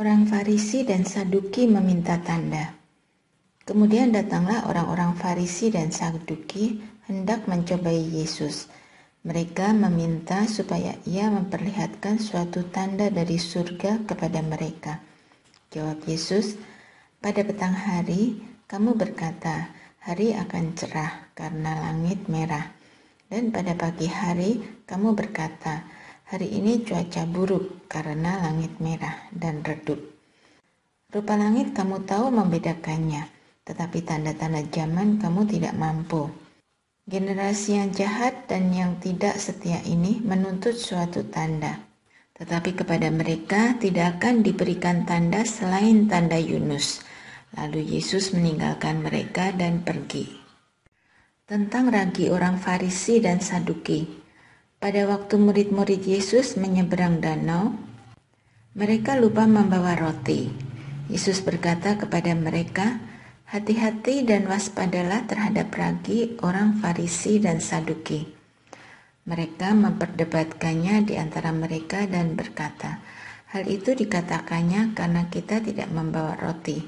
Orang Farisi dan Saduki meminta tanda. Kemudian datanglah orang-orang Farisi dan Saduki hendak mencobai Yesus. Mereka meminta supaya ia memperlihatkan suatu tanda dari surga kepada mereka. Jawab Yesus, "Pada petang hari kamu berkata, hari akan cerah karena langit merah. Dan pada pagi hari kamu berkata, hari ini cuaca buruk karena langit merah dan redup. Rupa langit kamu tahu membedakannya, tetapi tanda-tanda zaman kamu tidak mampu. Generasi yang jahat dan yang tidak setia ini menuntut suatu tanda. Tetapi kepada mereka tidak akan diberikan tanda selain tanda Yunus." Lalu Yesus meninggalkan mereka dan pergi. Tentang ragi orang Farisi dan Saduki. Pada waktu murid-murid Yesus menyeberang danau, mereka lupa membawa roti. Yesus berkata kepada mereka, "Hati-hati dan waspadalah terhadap ragi orang Farisi dan Saduki." Mereka memperdebatkannya di antara mereka dan berkata, "Hal itu dikatakannya karena kita tidak membawa roti."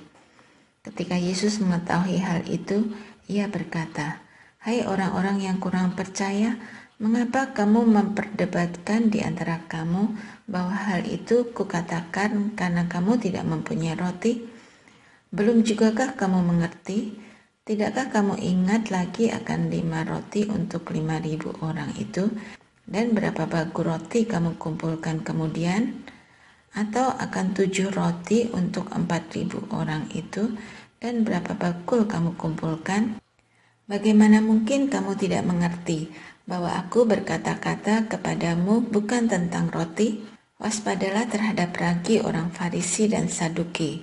Ketika Yesus mengetahui hal itu, ia berkata, "Hai orang-orang yang kurang percaya, mengapa kamu memperdebatkan di antara kamu bahwa hal itu kukatakan karena kamu tidak mempunyai roti? Belum jugakah kamu mengerti? Tidakkah kamu ingat lagi akan 5 roti untuk 5.000 orang itu, dan berapa bagu roti kamu kumpulkan kemudian? Atau akan 7 roti untuk 4.000 orang itu, dan berapa bakul kamu kumpulkan? Bagaimana mungkin kamu tidak mengerti bahwa aku berkata-kata kepadamu bukan tentang roti? Waspadalah terhadap ragi orang Farisi dan Saduki."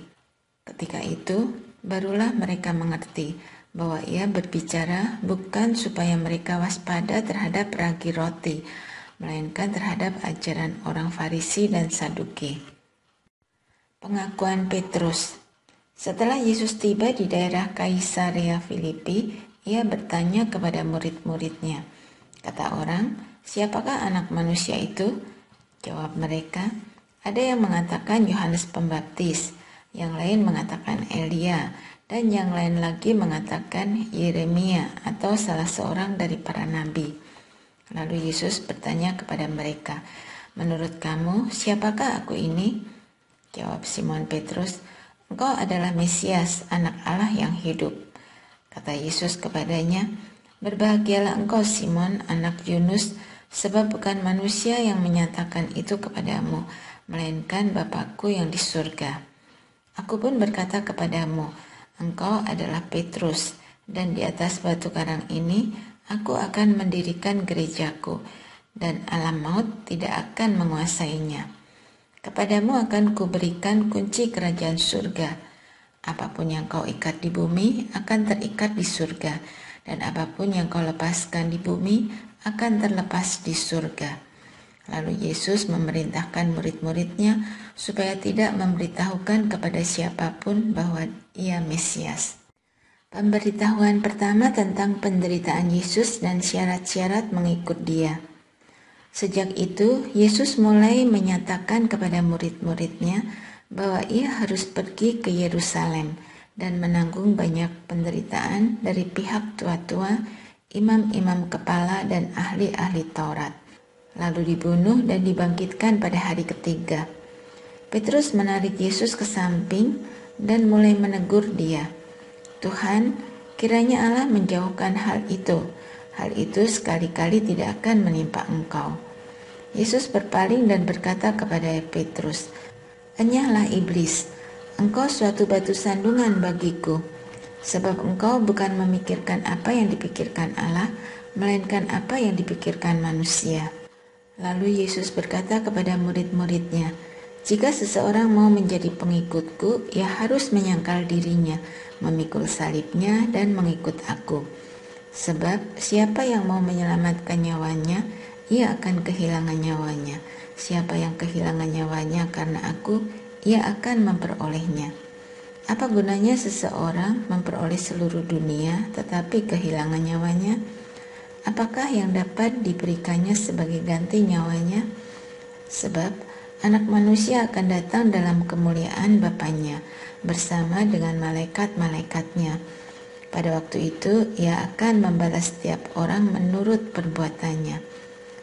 Ketika itu, barulah mereka mengerti bahwa ia berbicara bukan supaya mereka waspada terhadap ragi roti, melainkan terhadap ajaran orang Farisi dan Saduki. Pengakuan Petrus. Setelah Yesus tiba di daerah Kaisarea Filipi, ia bertanya kepada murid-muridnya, kata orang, "Siapakah anak manusia itu?" Jawab mereka, "Ada yang mengatakan Yohanes Pembaptis, yang lain mengatakan Elia, dan yang lain lagi mengatakan Yeremia atau salah seorang dari para nabi." Lalu Yesus bertanya kepada mereka, "Menurut kamu, siapakah aku ini?" Jawab Simon Petrus, "Engkau adalah Mesias, anak Allah yang hidup." Kata Yesus kepadanya, "Berbahagialah engkau Simon, anak Yunus, sebab bukan manusia yang menyatakan itu kepadamu, melainkan Bapa-Ku yang di surga. Aku pun berkata kepadamu, engkau adalah Petrus, dan di atas batu karang ini aku akan mendirikan gerejaku, dan alam maut tidak akan menguasainya. Kepadamu akan kuberikan kunci kerajaan surga. Apapun yang kau ikat di bumi akan terikat di surga, dan apapun yang kau lepaskan di bumi akan terlepas di surga." Lalu Yesus memerintahkan murid-muridnya supaya tidak memberitahukan kepada siapapun bahwa ia Mesias. Pemberitahuan pertama tentang penderitaan Yesus dan syarat-syarat mengikut Dia. Sejak itu, Yesus mulai menyatakan kepada murid-muridnya bahwa ia harus pergi ke Yerusalem dan menanggung banyak penderitaan dari pihak tua-tua, imam-imam kepala, dan ahli-ahli Taurat, lalu dibunuh dan dibangkitkan pada hari ketiga. Petrus menarik Yesus ke samping dan mulai menegur dia, "Tuhan, kiranya Allah menjauhkan hal itu. Hal itu sekali-kali tidak akan menimpa engkau." Yesus berpaling dan berkata kepada Petrus, "Enyahlah iblis, engkau suatu batu sandungan bagiku, sebab engkau bukan memikirkan apa yang dipikirkan Allah, melainkan apa yang dipikirkan manusia." Lalu Yesus berkata kepada murid-muridnya, "Jika seseorang mau menjadi pengikutku, ia harus menyangkal dirinya, memikul salibnya, dan mengikut aku. Sebab siapa yang mau menyelamatkan nyawanya, ia akan kehilangan nyawanya. Siapa yang kehilangan nyawanya karena aku, ia akan memperolehnya. Apa gunanya seseorang memperoleh seluruh dunia tetapi kehilangan nyawanya? Apakah yang dapat diberikannya sebagai ganti nyawanya? Sebab Anak manusia akan datang dalam kemuliaan Bapanya bersama dengan malaikat-malaikatnya. Pada waktu itu, ia akan membalas setiap orang menurut perbuatannya.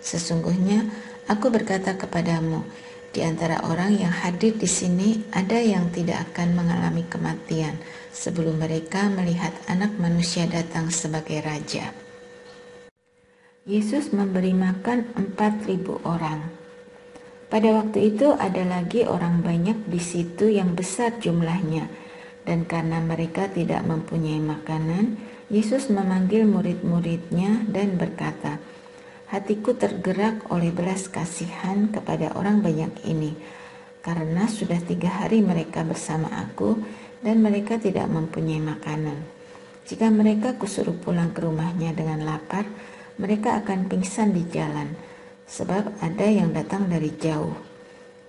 Sesungguhnya, aku berkata kepadamu, di antara orang yang hadir di sini ada yang tidak akan mengalami kematian sebelum mereka melihat Anak Manusia datang sebagai Raja. Yesus memberi makan 4.000 orang. Pada waktu itu ada lagi orang banyak di situ yang besar jumlahnya, dan karena mereka tidak mempunyai makanan, Yesus memanggil murid-muridnya dan berkata, "Hatiku tergerak oleh belas kasihan kepada orang banyak ini, karena sudah 3 hari mereka bersama aku dan mereka tidak mempunyai makanan. Jika mereka kusuruh pulang ke rumahnya dengan lapar, mereka akan pingsan di jalan, sebab ada yang datang dari jauh."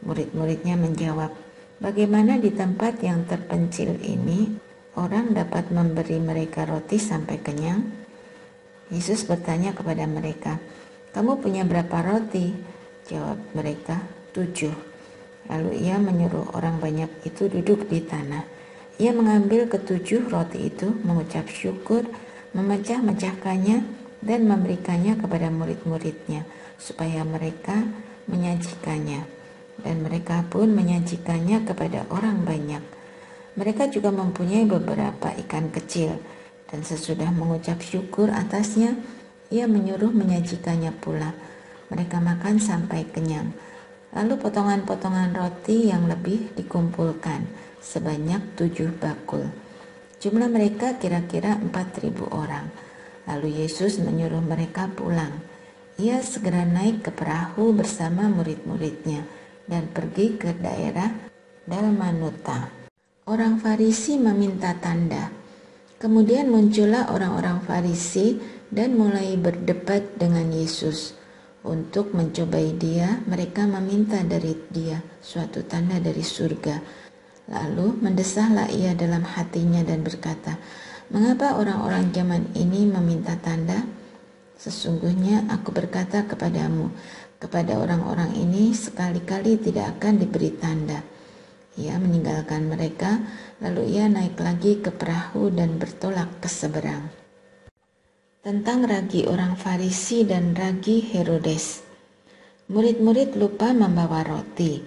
Murid-muridnya menjawab, "Bagaimana di tempat yang terpencil ini orang dapat memberi mereka roti sampai kenyang?" Yesus bertanya kepada mereka, "Kamu punya berapa roti?" Jawab mereka, 7. Lalu ia menyuruh orang banyak itu duduk di tanah. Ia mengambil ke-7 roti itu, mengucap syukur, memecah-mecahkannya, dan memberikannya kepada murid-muridnya, supaya mereka menyajikannya. Dan mereka pun menyajikannya kepada orang banyak. Mereka juga mempunyai beberapa ikan kecil, dan sesudah mengucap syukur atasnya, ia menyuruh menyajikannya pula. Mereka makan sampai kenyang. Lalu potongan-potongan roti yang lebih dikumpulkan, sebanyak 7 bakul. Jumlah mereka kira-kira 4.000 orang. Lalu Yesus menyuruh mereka pulang. Ia segera naik ke perahu bersama murid-muridnya dan pergi ke daerah Dalmanuta. Orang Farisi meminta tanda. Kemudian muncullah orang-orang Farisi dan mulai berdebat dengan Yesus. Untuk mencobai dia, mereka meminta dari dia suatu tanda dari surga. Lalu mendesahlah ia dalam hatinya dan berkata, "Mengapa orang-orang zaman ini meminta tanda? Sesungguhnya aku berkata kepadamu, kepada orang-orang ini sekali-kali tidak akan diberi tanda." Ia meninggalkan mereka, lalu ia naik lagi ke perahu dan bertolak ke seberang. Tentang ragi orang Farisi dan ragi Herodes. Murid-murid lupa membawa roti.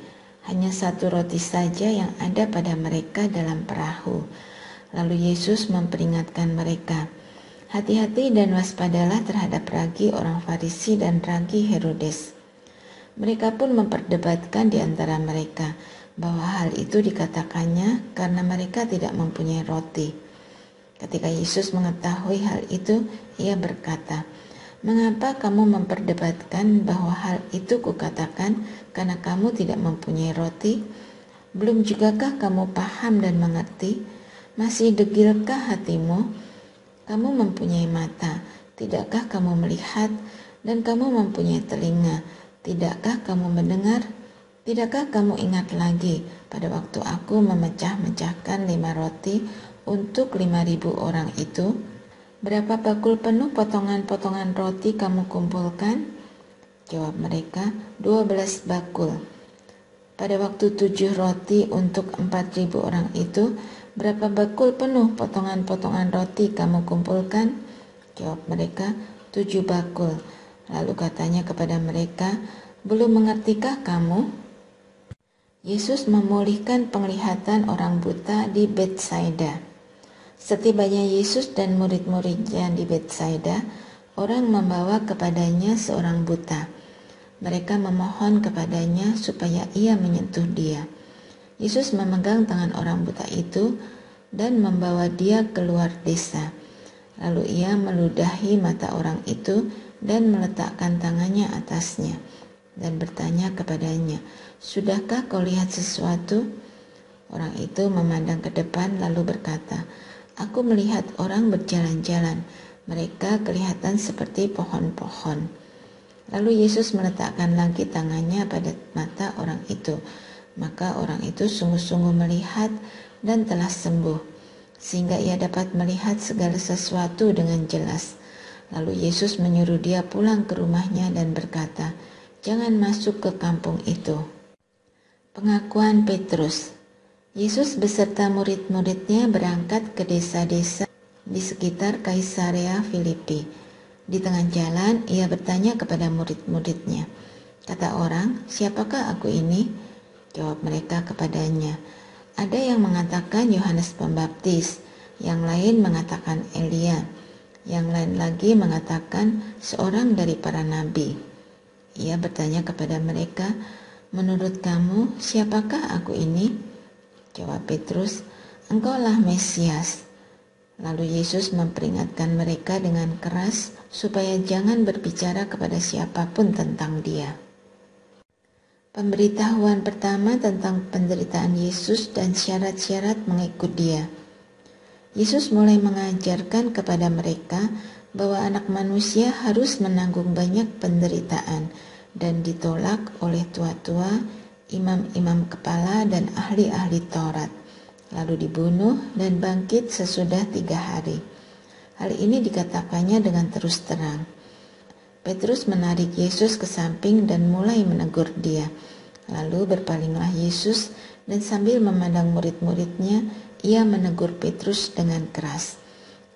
Hanya 1 roti saja yang ada pada mereka dalam perahu. Lalu Yesus memperingatkan mereka, "Hati-hati dan waspadalah terhadap ragi orang Farisi dan ragi Herodes." Mereka pun memperdebatkan di antara mereka bahwa hal itu dikatakannya karena mereka tidak mempunyai roti. Ketika Yesus mengetahui hal itu, ia berkata, "Mengapa kamu memperdebatkan bahwa hal itu kukatakan karena kamu tidak mempunyai roti? Belum jugakah kamu paham dan mengerti? Masih degilkah hatimu? Kamu mempunyai mata, tidakkah kamu melihat? Dan kamu mempunyai telinga, tidakkah kamu mendengar? Tidakkah kamu ingat lagi pada waktu aku memecah-mecahkan 5 roti untuk 5.000 orang itu? Berapa bakul penuh potongan-potongan roti kamu kumpulkan?" Jawab mereka, 12 bakul. Pada waktu 7 roti untuk 4.000 orang itu, berapa bakul penuh potongan-potongan roti kamu kumpulkan? Jawab mereka, 7 bakul. Lalu katanya kepada mereka, "Belum mengertikah kamu?" Yesus memulihkan penglihatan orang buta di Betsaida. Setibanya Yesus dan murid-muridnya di Betsaida, orang membawa kepadanya seorang buta. Mereka memohon kepadanya supaya ia menyentuh dia. Yesus memegang tangan orang buta itu dan membawa dia keluar desa. Lalu ia meludahi mata orang itu dan meletakkan tangannya atasnya dan bertanya kepadanya, "Sudahkah kau lihat sesuatu?" Orang itu memandang ke depan lalu berkata, "Aku melihat orang berjalan-jalan, mereka kelihatan seperti pohon-pohon." Lalu Yesus meletakkan lagi tangannya pada mata orang itu. Maka orang itu sungguh-sungguh melihat dan telah sembuh, sehingga ia dapat melihat segala sesuatu dengan jelas. Lalu Yesus menyuruh dia pulang ke rumahnya dan berkata, "Jangan masuk ke kampung itu." Pengakuan Petrus. Yesus beserta murid-muridnya berangkat ke desa-desa di sekitar Kaisarea Filipi. Di tengah jalan, ia bertanya kepada murid-muridnya, "Kata orang, siapakah aku ini?" Jawab mereka kepadanya, "Ada yang mengatakan Yohanes Pembaptis, yang lain mengatakan Elia, yang lain lagi mengatakan seorang dari para nabi." Ia bertanya kepada mereka, "Menurut kamu, siapakah aku ini?" Jawab Petrus, "Engkaulah Mesias." Lalu Yesus memperingatkan mereka dengan keras supaya jangan berbicara kepada siapapun tentang Dia. Pemberitahuan pertama tentang penderitaan Yesus dan syarat-syarat mengikut Dia. Yesus mulai mengajarkan kepada mereka bahwa anak manusia harus menanggung banyak penderitaan dan ditolak oleh tua-tua, imam-imam kepala, dan ahli-ahli Taurat, lalu dibunuh dan bangkit sesudah 3 hari. Hal ini dikatakannya dengan terus terang. Petrus menarik Yesus ke samping dan mulai menegur dia. Lalu berpalinglah Yesus dan sambil memandang murid-muridnya, ia menegur Petrus dengan keras.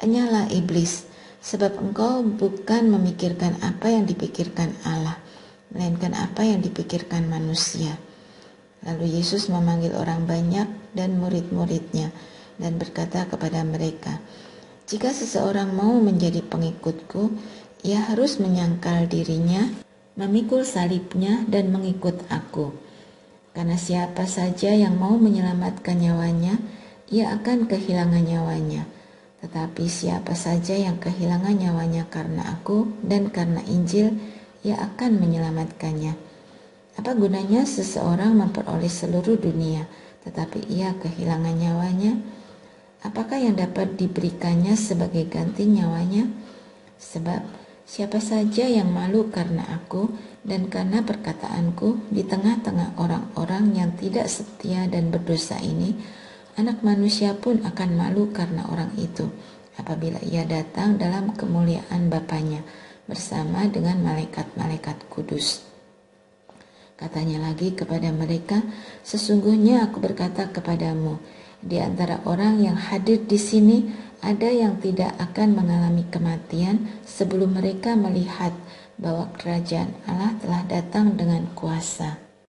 "Enyalah iblis, sebab engkau bukan memikirkan apa yang dipikirkan Allah, melainkan apa yang dipikirkan manusia." Lalu Yesus memanggil orang banyak dan murid-muridnya dan berkata kepada mereka, "Jika seseorang mau menjadi pengikutku, ia harus menyangkal dirinya, memikul salibnya, dan mengikut aku. Karena siapa saja yang mau menyelamatkan nyawanya, ia akan kehilangan nyawanya. Tetapi siapa saja yang kehilangan nyawanya karena aku dan karena Injil, ia akan menyelamatkannya. Apa gunanya seseorang memperoleh seluruh dunia, tetapi ia kehilangan nyawanya? Apakah yang dapat diberikannya sebagai ganti nyawanya? Sebab siapa saja yang malu karena aku dan karena perkataanku di tengah-tengah orang-orang yang tidak setia dan berdosa ini, Anak Manusia pun akan malu karena orang itu, apabila ia datang dalam kemuliaan Bapanya bersama dengan malaikat-malaikat kudus." Katanya lagi kepada mereka, "Sesungguhnya aku berkata kepadamu, di antara orang yang hadir di sini ada yang tidak akan mengalami kematian sebelum mereka melihat bahwa kerajaan Allah telah datang dengan kuasa."